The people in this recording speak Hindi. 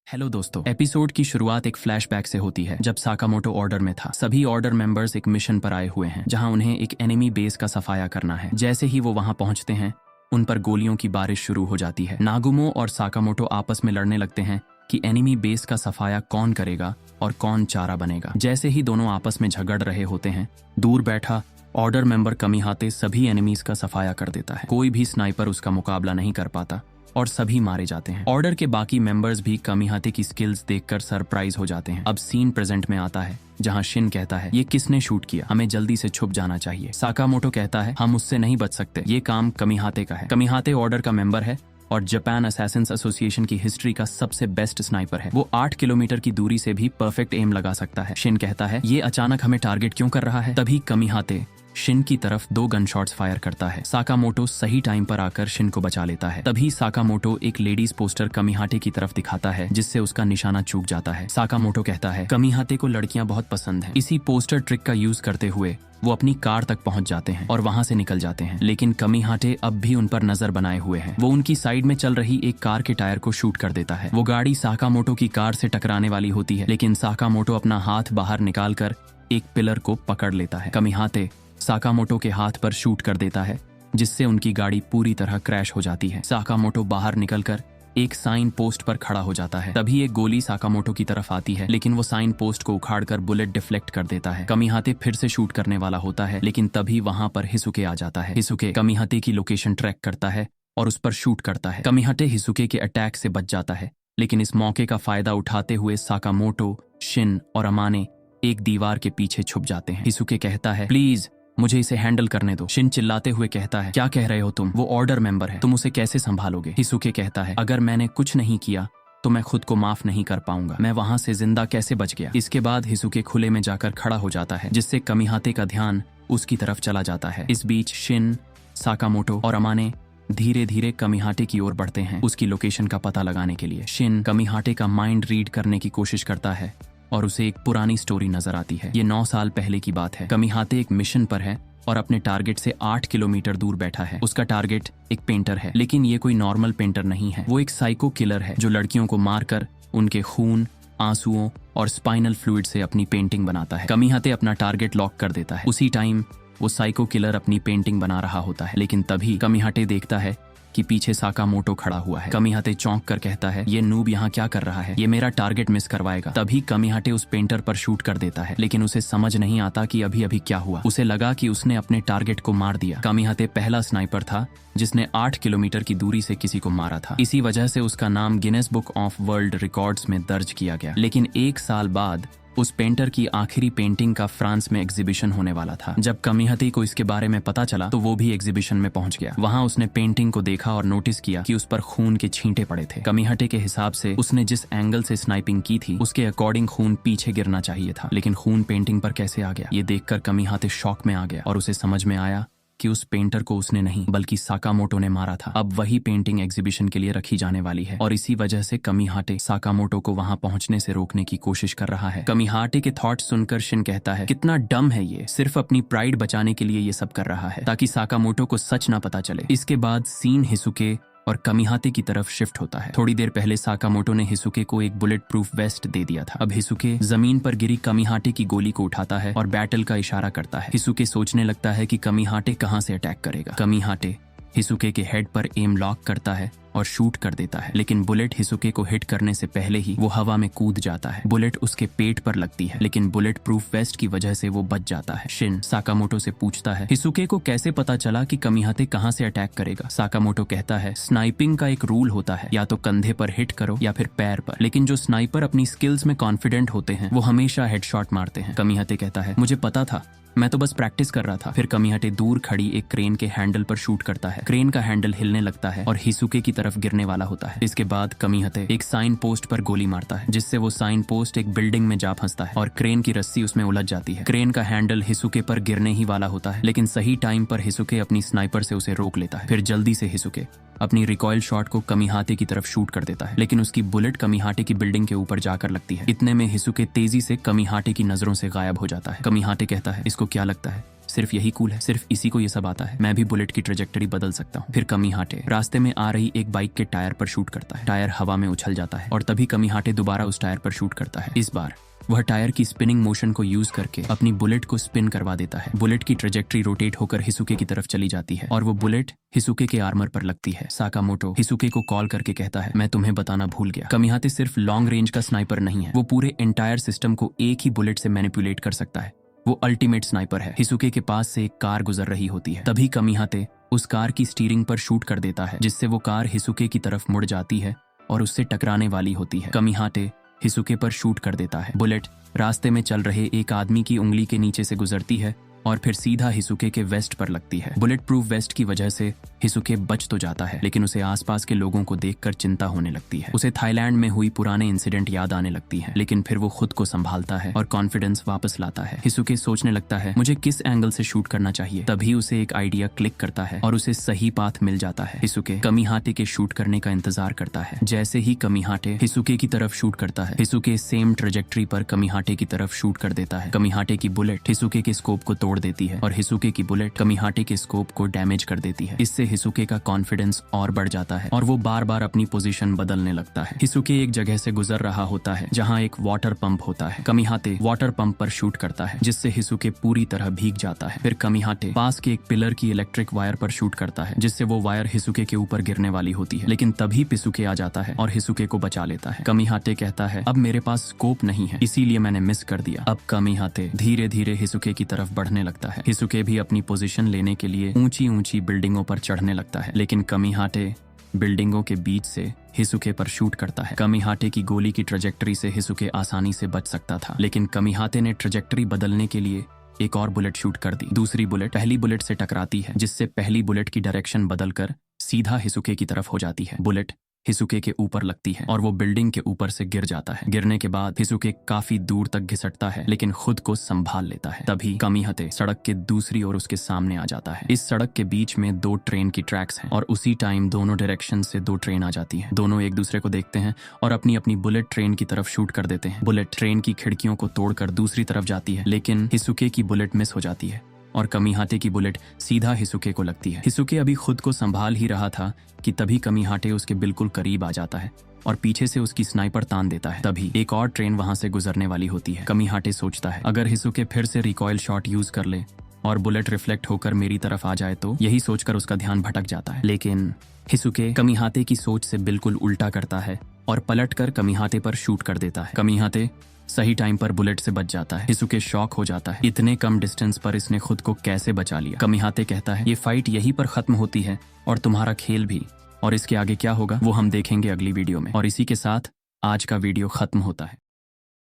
हेलो दोस्तों, एपिसोड की शुरुआत एक फ्लैशबैक से होती है जब साकामोटो ऑर्डर में था। सभी ऑर्डर मेंबर्स एक मिशन पर आए हुए हैं जहां उन्हें एक एनिमी बेस का सफाया करना है। जैसे ही वो वहां पहुंचते हैं उन पर गोलियों की बारिश शुरू हो जाती है। नागुमो और साकामोटो आपस में लड़ने लगते हैं कि एनिमी बेस का सफाया कौन करेगा और कौन चारा बनेगा। जैसे ही दोनों आपस में झगड़ रहे होते हैं, दूर बैठा ऑर्डर मेंबर कमिहाते सभी एनिमीज का सफाया कर देता है। कोई भी स्नाइपर उसका मुकाबला नहीं कर पाता और सभी मारे जाते हैं। ऑर्डर के बाकी मेंबर्स भी कमिहाते की स्किल्स देखकर सरप्राइज हो जाते हैं। अब सीन प्रेजेंट में आता है जहां शिन कहता है, ये किसने शूट किया, हमें जल्दी से छुप जाना चाहिए। साकामोटो कहता है, हम उससे नहीं बच सकते, ये काम कमिहाते का है। कमिहाते ऑर्डर का मेंबर है और जापान असैसिन्स एसोसिएशन की हिस्ट्री का सबसे बेस्ट स्नाइपर है। वो 8 किलोमीटर की दूरी से भी परफेक्ट एम लगा सकता है। शिन कहता है, ये अचानक हमें टारगेट क्यों कर रहा है। तभी कमिहाते शिन की तरफ 2 गन शॉट्स फायर करता है। साकामोटो सही टाइम पर आकर शिन को बचा लेता है। तभी साकामोटो एक लेडीज पोस्टर कमिहाते की तरफ दिखाता है जिससे उसका निशाना चूक जाता है। साकामोटो कहता है, कमिहाते को लड़कियां बहुत पसंद हैं। इसी पोस्टर ट्रिक का यूज करते हुए वो अपनी कार तक पहुंच जाते हैं और वहां से निकल जाते हैं। लेकिन कमिहाते अब भी उन पर नजर बनाए हुए हैं। वो उनकी साइड में चल रही एक कार के टायर को शूट कर देता है। वो गाड़ी साकामोटो की कार से टकराने वाली होती है, लेकिन साकामोटो अपना हाथ बाहर निकालकर एक पिलर को पकड़ लेता है। कमिहाते साकामोटो के हाथ पर शूट कर देता है जिससे उनकी गाड़ी पूरी तरह क्रैश हो जाती है। साकामोटो बाहर निकलकर एक साइन पोस्ट पर खड़ा हो जाता है। तभी एक गोली साकामोटो की तरफ आती है, लेकिन वो साइन पोस्ट को उखाड़कर बुलेट डिफ्लेक्ट कर देता है। कमिहाते फिर से शूट करने वाला होता है, लेकिन तभी वहां पर हिसुके आ जाता है। हिसुके कमिहाते की लोकेशन ट्रैक करता है और उस पर शूट करता है। कमिहाते हिसुके के अटैक से बच जाता है, लेकिन इस मौके का फायदा उठाते हुए साकामोटो, शिन और अमाने एक दीवार के पीछे छुप जाते हैं। हिसुके कहता है, प्लीज मुझे इसे हैंडल करने दो। शिन चिल्लाते हुए कहता है, क्या कह रहे हो तुम, वो ऑर्डर मेंबर है, तुम उसे कैसे संभालोगे। हिसुके कहता है, अगर मैंने कुछ नहीं किया तो मैं खुद को माफ नहीं कर पाऊंगा, मैं वहां से जिंदा कैसे बच गया। इसके बाद हिसुके खुले में जाकर खड़ा हो जाता है जिससे कमिहाते का ध्यान उसकी तरफ चला जाता है। इस बीच शिन, साकामोटो और अमाने धीरे धीरे कमिहाते की ओर बढ़ते हैं उसकी लोकेशन का पता लगाने के लिए। शिन कमिहाते का माइंड रीड करने की कोशिश करता है और उसे एक पुरानी स्टोरी नजर आती है। ये 9 साल पहले की बात है। कमिहाते एक मिशन पर है और अपने टारगेट से 8 किलोमीटर दूर बैठा है। उसका टारगेट एक पेंटर है, लेकिन ये कोई नॉर्मल पेंटर नहीं है। वो एक साइको किलर है जो लड़कियों को मारकर उनके खून, आंसुओं और स्पाइनल फ्लूइड से अपनी पेंटिंग बनाता है। कमिहाते अपना टारगेट लॉक कर देता है। उसी टाइम वो साइको किलर अपनी पेंटिंग बना रहा होता है, लेकिन तभी कमिहाते देखता है कि पीछे साकामोटो खड़ा हुआ है। कमिहाते चौंक कर कहता है, ये नूब यहाँ क्या कर रहा है, ये मेरा टारगेट मिस करवाएगा। तभी कमिहाते उस पेंटर पर शूट कर देता है, लेकिन उसे समझ नहीं आता कि अभी अभी क्या हुआ। उसे लगा कि उसने अपने टारगेट को मार दिया। कमिहाते पहला स्नाइपर था जिसने 8 किलोमीटर की दूरी से किसी को मारा था। इसी वजह से उसका नाम Guinness book of world records में दर्ज किया गया। लेकिन 1 साल बाद उस पेंटर की आखिरी पेंटिंग का फ्रांस में एग्जीबिशन होने वाला था। जब कमिहाते को इसके बारे में पता चला तो वो भी एग्जीबिशन में पहुंच गया। वहां उसने पेंटिंग को देखा और नोटिस किया कि उस पर खून के छींटे पड़े थे। कमिहाते के हिसाब से उसने जिस एंगल से स्नाइपिंग की थी उसके अकॉर्डिंग खून पीछे गिरना चाहिए था, लेकिन खून पेंटिंग पर कैसे आ गया। ये देखकर कमिहाते शॉक में आ गया और उसे समझ में आया कि उस पेंटर को उसने नहीं बल्कि साकामोटो ने मारा था। अब वही पेंटिंग एग्जीबिशन के लिए रखी जाने वाली है और इसी वजह से कमिहाते साकामोटो को वहां पहुंचने से रोकने की कोशिश कर रहा है। कमिहाते के थॉट सुनकर शिन कहता है, कितना डम है ये, सिर्फ अपनी प्राइड बचाने के लिए ये सब कर रहा है ताकि साकामोटो को सच ना पता चले। इसके बाद सीन हिसुके और कमिहाते की तरफ शिफ्ट होता है। थोड़ी देर पहले साकामोटो ने हिसुके को एक बुलेट प्रूफ वेस्ट दे दिया था। अब हिसुके जमीन पर गिरी कमिहाते की गोली को उठाता है और बैटल का इशारा करता है। हिसुके सोचने लगता है कि कमिहाते कहां से अटैक करेगा। कमिहाते हिसुके के हेड पर एम लॉक करता है और शूट कर देता है, लेकिन बुलेट हिसुके को हिट करने से पहले ही वो हवा में कूद जाता है। बुलेट उसके पेट पर लगती है, लेकिन बुलेट प्रूफ वेस्ट की वजह से वो बच जाता है। शिन साकामोटो से पूछता है, हिसुके को कैसे पता चला कि कमिहाते कहां से अटैक करेगा। साकामोटो कहता है, स्नाइपिंग का एक रूल होता है, या तो कंधे पर हिट करो या फिर पैर पर, लेकिन जो स्नाइपर अपनी स्किल्स में कॉन्फिडेंट होते हैं वो हमेशा हेडशॉट मारते हैं। कमिहाते कहता है, मुझे पता था, मैं तो बस प्रैक्टिस कर रहा था। फिर कमिहाते दूर खड़ी एक क्रेन के हैंडल पर शूट करता है। क्रेन का हैंडल हिलने लगता है और हिसुके की तरफ गिरने वाला होता है। इसके बाद कमिहाते एक साइन पोस्ट पर गोली मारता है जिससे वो साइन पोस्ट एक बिल्डिंग में जा फंसता है और क्रेन की रस्सी उसमें उलझ जाती है। क्रेन का हैंडल हिसुके पर गिरने ही वाला होता है, लेकिन सही टाइम पर हिसुके अपनी स्नाइपर से उसे रोक लेता है। फिर जल्दी से हिसुके अपनी रिकॉइल शॉट को कमिहाते की तरफ शूट कर देता है, लेकिन उसकी बुलेट कमिहाते की बिल्डिंग के ऊपर जाकर लगती है। इतने में हिसुके तेजी से कमिहाते की नजरों से गायब हो जाता है। कमिहाते कहता है, इसको क्या लगता है, सिर्फ यही कूल है, सिर्फ इसी को ये सब आता है। मैं भी बुलेट की ट्रेजेक्टरी बदल सकता हूँ। फिर कमीहाटे रास्ते में आ रही एक बाइक के टायर पर शूट करता है। टायर हवा में उछल जाता है और तभी कमीहाटे दोबारा उस टायर पर शूट करता है। इस बार वह टायर की स्पिनिंग मोशन को यूज करके अपनी बुलेट को स्पिन करवा देता है। बुलेट की ट्रेजेक्टरी रोटेट होकर हिसुके की तरफ चली जाती है और वो बुलेट हिसुके के आर्मर पर लगती है। साकामोटो हिसुके को कॉल करके कहता है, मैं तुम्हें बताना भूल गया, कमीहाते सिर्फ लॉन्ग रेंज का स्नाइपर नहीं है, वो पूरे एंटायर सिस्टम को एक ही बुलेट से मैनिपुलेट कर सकता है। वो अल्टीमेट स्नाइपर है। हिसुके के पास से एक कार गुजर रही होती है, तभी कमीहाते उस कार की स्टीयरिंग पर शूट कर देता है, जिससे वो कार हिसुके की तरफ मुड़ जाती है और उससे टकराने वाली होती है। कमीहाटे हिसुके पर शूट कर देता है। बुलेट रास्ते में चल रहे एक आदमी की उंगली के नीचे से गुजरती है और फिर सीधा हिसुके के वेस्ट पर लगती है। बुलेट प्रूफ वेस्ट की वजह से हिसुके बच तो जाता है, लेकिन उसे आसपास के लोगों को देखकर चिंता होने लगती है। उसे थाईलैंड में हुई पुराने इंसिडेंट याद आने लगती है, लेकिन फिर वो खुद को संभालता है और कॉन्फिडेंस वापस लाता है। हिसुके सोचने लगता है, मुझे किस एंगल से शूट करना चाहिए। तभी उसे एक आइडिया क्लिक करता है और उसे सही पाथ मिल जाता है। हिसुके कमीहाटे के शूट करने का इंतजार करता है। जैसे ही कमीहाटे हिसुके की तरफ शूट करता है, हिसुके सेम ट्रेजेक्टरी पर कमीहाटे की तरफ शूट कर देता है। कमीहाटे की बुलेट हिसुके के स्कोप को तोड़ देती है और हिसुके की बुलेट कमीहाटे के स्कोप को डैमेज कर देती है। इससे हिसुके का कॉन्फिडेंस और बढ़ जाता है और वो बार बार अपनी पोजीशन बदलने लगता है। हिसुके एक जगह से गुजर रहा होता है जहां एक वाटर पंप होता है। कमीहाते वाटर पंप पर शूट करता है, जिससे हिसुके पूरी तरह भीग जाता है। फिर कमीहाटे पास के एक पिलर की इलेक्ट्रिक वायर पर शूट करता है, जिससे वो वायर हिसुके के ऊपर गिरने वाली होती है, लेकिन तभी पिसुके आ जाता है और हिसुके को बचा लेता है। कमीहाटे कहता है, अब मेरे पास स्कोप नहीं है, इसीलिए मैंने मिस कर दिया। अब कमीहाते धीरे धीरे हिसुके की तरफ बढ़ने लगता है। हिसुके भी अपनी पोजीशन लेने के लिए ऊंची ऊंची बिल्डिंगों पर चढ़ने लगता है, लेकिन कमीहाटे बिल्डिंगों के बीच से हिसुके पर शूट करता है। कमीहाटे की गोली की ट्रेजेक्टरी से हिसुके आसानी से बच सकता था, लेकिन कमीहाते ने ट्रेजेक्टरी बदलने के लिए एक और बुलेट शूट कर दी। दूसरी बुलेट पहली बुलेट से टकराती है, जिससे पहली बुलेट की डायरेक्शन बदलकर सीधा हिसुके की तरफ हो जाती है। बुलेट हिसुके के ऊपर लगती है और वो बिल्डिंग के ऊपर से गिर जाता है। गिरने के बाद हिसुके काफी दूर तक घिसटता है, लेकिन खुद को संभाल लेता है। तभी कमीहाते सड़क के दूसरी ओर उसके सामने आ जाता है। इस सड़क के बीच में दो ट्रेन की ट्रैक्स हैं और उसी टाइम दोनों डायरेक्शन से दो ट्रेन आ जाती हैं। दोनों एक दूसरे को देखते हैं और अपनी अपनी बुलेट ट्रेन की तरफ शूट कर देते हैं। बुलेट ट्रेन की खिड़कियों को तोड़कर दूसरी तरफ जाती है, लेकिन हिसुके की बुलेट मिस हो जाती है और कमीहाते की बुलेट सीधा हिसुके को लगती है। हिसुके अभी खुद को संभाल ही रहा था कि तभी कमीहाटे उसके बिल्कुल करीब आ जाता है और पीछे से उसकी स्नाइपर तान देता है। तभी एक और ट्रेन वहां से गुजरने वाली होती है। कमीहाटे सोचता है, अगर हिसुके फिर से रिकॉइल शॉट यूज कर ले और बुलेट रिफ्लेक्ट होकर मेरी तरफ आ जाए तो। यही सोचकर उसका ध्यान भटक जाता है, लेकिन हिसुके कमीहाते की सोच से बिल्कुल उल्टा करता है और पलटकर कमीहाते पर शूट कर देता है। कमीहाते सही टाइम पर बुलेट से बच जाता है। हिसुके शॉक हो जाता है, इतने कम डिस्टेंस पर इसने खुद को कैसे बचा लिया। कमीहाते कहता है, ये फाइट यहीं पर खत्म होती है और तुम्हारा खेल भी, और इसके आगे क्या होगा वो हम देखेंगे अगली वीडियो में। और इसी के साथ आज का वीडियो खत्म होता है।